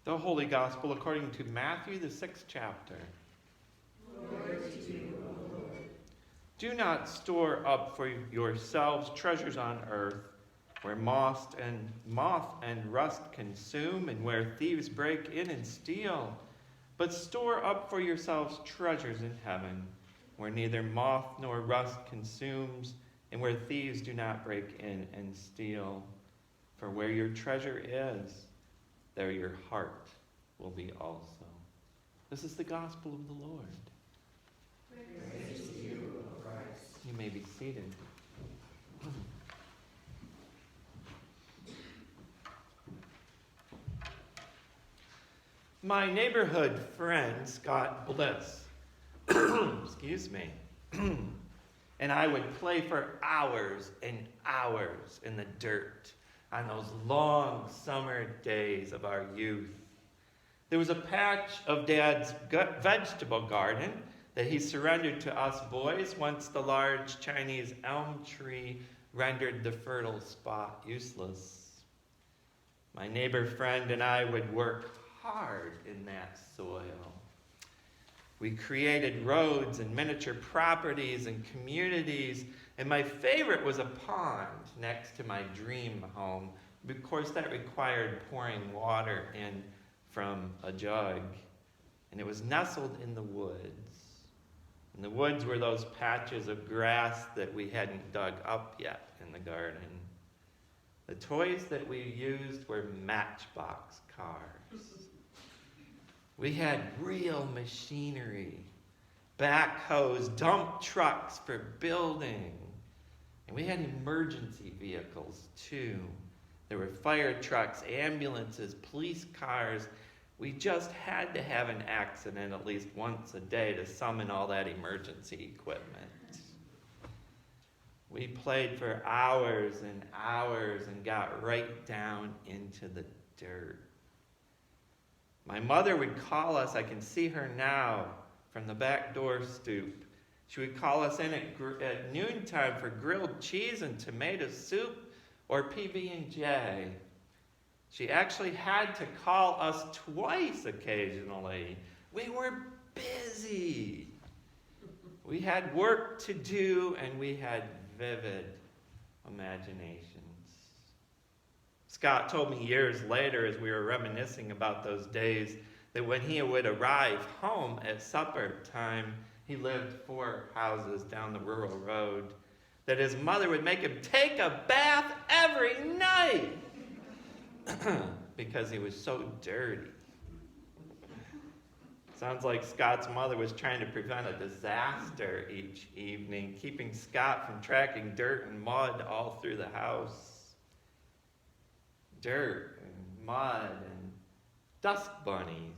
The Holy Gospel according to Matthew, the 6th chapter. Glory to you, O Lord. Do not store up for yourselves treasures on earth, where moth and rust consume, and where thieves break in and steal. But store up for yourselves treasures in heaven, where neither moth nor rust consumes, and where thieves do not break in and steal. For where your treasure is, there your heart will be also. This is the gospel of the Lord. Praise to you, O Christ. You may be seated. My neighborhood friend, Scott Bliss, excuse me, and I would play for hours and hours in the dirt on those long summer days of our youth. There was a patch of Dad's vegetable garden that he surrendered to us boys once the large Chinese elm tree rendered the fertile spot useless. My neighbor friend and I would work hard in that soil. We created roads and miniature properties and communities, and my favorite was a pond next to my dream home. Of course, that required pouring water in from a jug, and it was nestled in the woods. And the woods were those patches of grass that we hadn't dug up yet in the garden. The toys that we used were matchbox cars. We had real machinery, backhoes, dump trucks for building. And we had emergency vehicles too. There were fire trucks, ambulances, police cars. We just had to have an accident at least once a day to summon all that emergency equipment. We played for hours and hours and got right down into the dirt. My mother would call us, I can see her now, from the back door stoop. She would call us in at noontime for grilled cheese and tomato soup or PB&J. She actually had to call us twice occasionally. We were busy. We had work to do and we had vivid imaginations. Scott told me years later as we were reminiscing about those days that when he would arrive home at supper time, he lived 4 houses down the rural road, that his mother would make him take a bath every night because he was so dirty. Sounds like Scott's mother was trying to prevent a disaster each evening, keeping Scott from tracking dirt and mud all through the house. Dirt and mud and dust bunnies.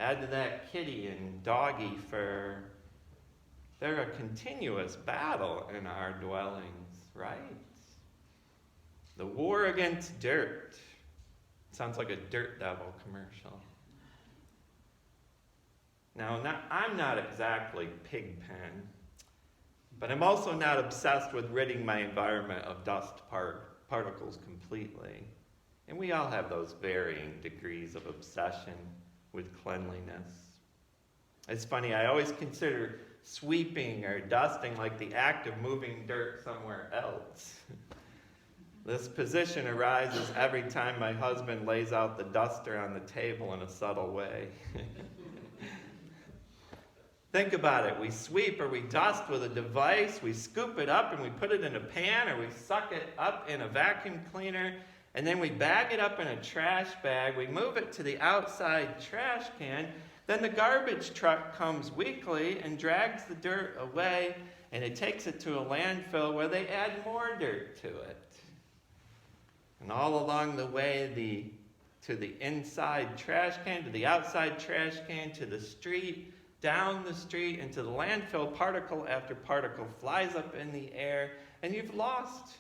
Add to that kitty and doggy fur. They're a continuous battle in our dwellings, right? The war against dirt. Sounds like a Dirt Devil commercial. Now, I'm not exactly Pigpen, but I'm also not obsessed with ridding my environment of dust particles completely. And we all have those varying degrees of obsession with cleanliness. It's funny, I always consider sweeping or dusting like the act of moving dirt somewhere else. This position arises every time my husband lays out the duster on the table in a subtle way. Think about it. We sweep or we dust with a device, we scoop it up and we put it in a pan, or we suck it up in a vacuum cleaner, and then we bag it up in a trash bag, we move it to the outside trash can, then the garbage truck comes weekly and drags the dirt away, and it takes it to a landfill where they add more dirt to it. And all along the way, to the inside trash can, to the outside trash can, to the street, down the street, into the landfill, particle after particle flies up in the air, and you've lost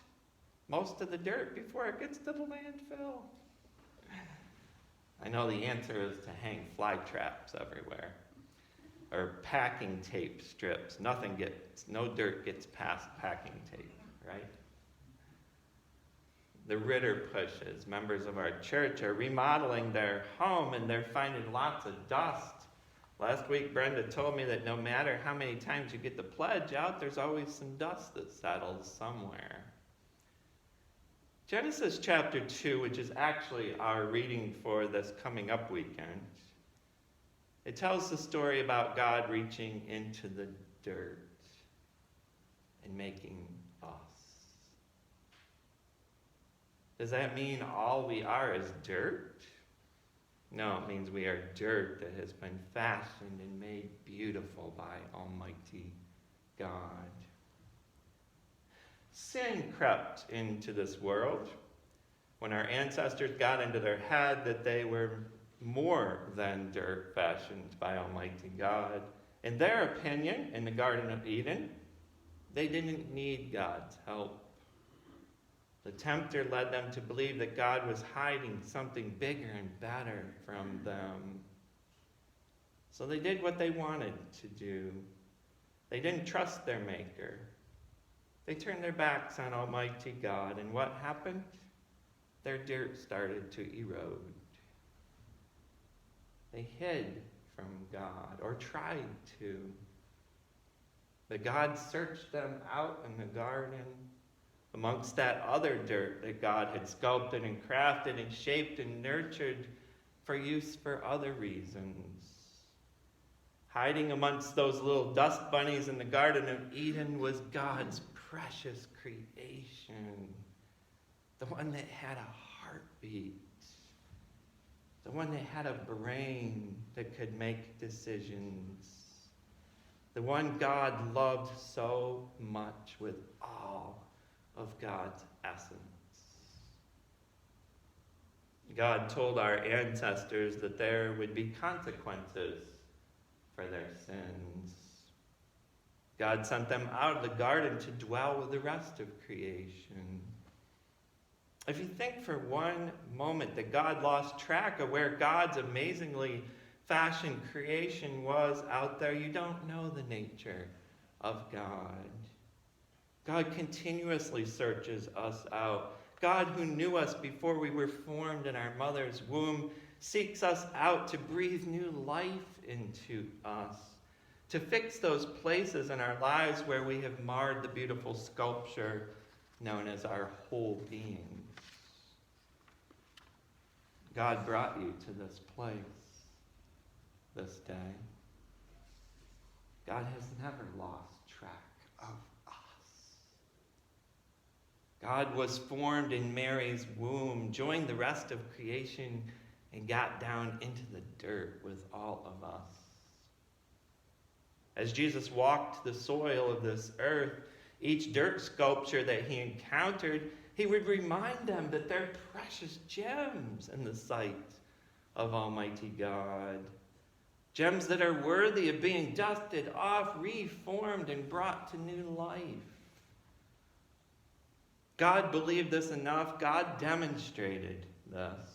most of the dirt before it gets to the landfill. I know the answer is to hang fly traps everywhere, or packing tape strips. No dirt gets past packing tape, right? The Ritter Pushes, members of our church, are remodeling their home and they're finding lots of dust. Last week, Brenda told me that no matter how many times you get the pledge out, there's always some dust that settles somewhere. Genesis chapter 2, which is actually our reading for this coming up weekend, it tells the story about God reaching into the dirt and making us. Does that mean all we are is dirt? No, it means we are dirt that has been fashioned and made beautiful by Almighty God. Sin crept into this world when our ancestors got into their head that they were more than dirt fashioned by Almighty God. In their opinion, in the Garden of Eden, they didn't need God's help. The tempter led them to believe that God was hiding something bigger and better from them. So they did what they wanted to do. They didn't trust their Maker. They turned their backs on Almighty God, and what happened? Their dirt started to erode. They hid from God, or tried to. But God searched them out in the garden amongst that other dirt that God had sculpted and crafted and shaped and nurtured for use for other reasons. Hiding amongst those little dust bunnies in the Garden of Eden was God's precious creation, the one that had a heartbeat, the one that had a brain that could make decisions, the one God loved so much with all of God's essence. God told our ancestors that there would be consequences for their sins. God sent them out of the garden to dwell with the rest of creation. If you think for one moment that God lost track of where God's amazingly fashioned creation was out there, you don't know the nature of God. God continuously searches us out. God, who knew us before we were formed in our mother's womb, seeks us out to breathe new life into us, to fix those places in our lives where we have marred the beautiful sculpture known as our whole beings. God brought you to this place, this day. God has never lost track of us. God was formed in Mary's womb, joined the rest of creation, and got down into the dirt with all of us. As Jesus walked the soil of this earth, each dirt sculpture that he encountered, he would remind them that they're precious gems in the sight of Almighty God. Gems that are worthy of being dusted off, reformed, and brought to new life. God believed this enough. God demonstrated this.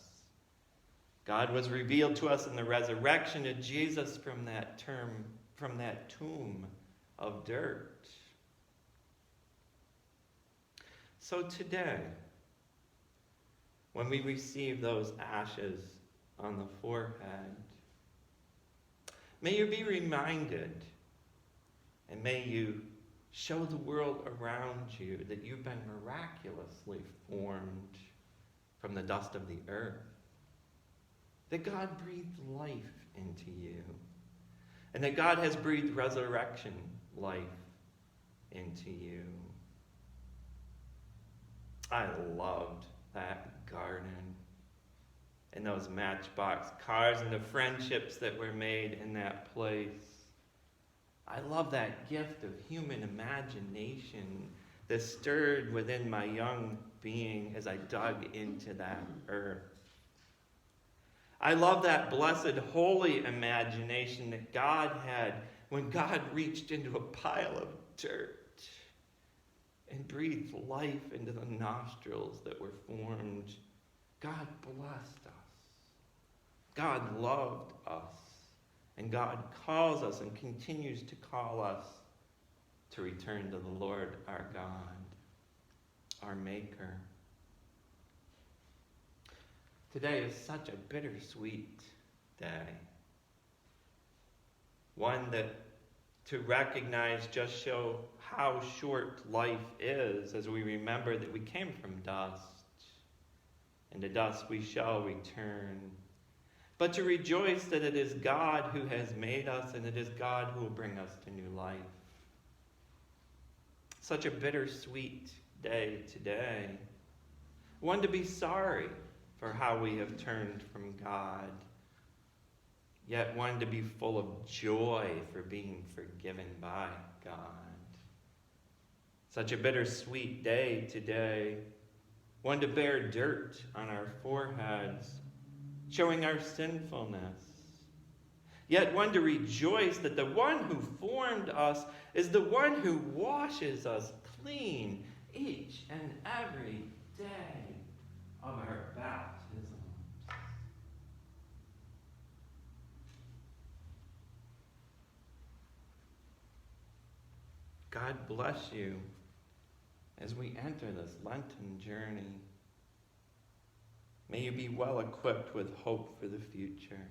God was revealed to us in the resurrection of Jesus from that tomb of dirt. So today, when we receive those ashes on the forehead, may you be reminded, and may you show the world around you that you've been miraculously formed from the dust of the earth, that God breathed life into you, and that God has breathed resurrection life into you. I loved that garden and those Matchbox cars and the friendships that were made in that place. I love that gift of human imagination that stirred within my young being as I dug into that earth. I love that blessed, holy imagination that God had when God reached into a pile of dirt and breathed life into the nostrils that were formed. God blessed us. God loved us. And God calls us and continues to call us to return to the Lord our God, our Maker. Today is such a bittersweet day. One that to recognize just show how short life is as we remember that we came from dust, and to dust we shall return. But to rejoice that it is God who has made us, and it is God who will bring us to new life. Such a bittersweet day today. One to be sorry for how we have turned from God, yet one to be full of joy for being forgiven by God. Such a bittersweet day today. One to bear dirt on our foreheads, showing our sinfulness. Yet one to rejoice that the one who formed us is the one who washes us clean each and every day of our baptism. God bless you as we enter this Lenten journey. May you be well equipped with hope for the future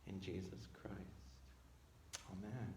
in Jesus Christ. Amen.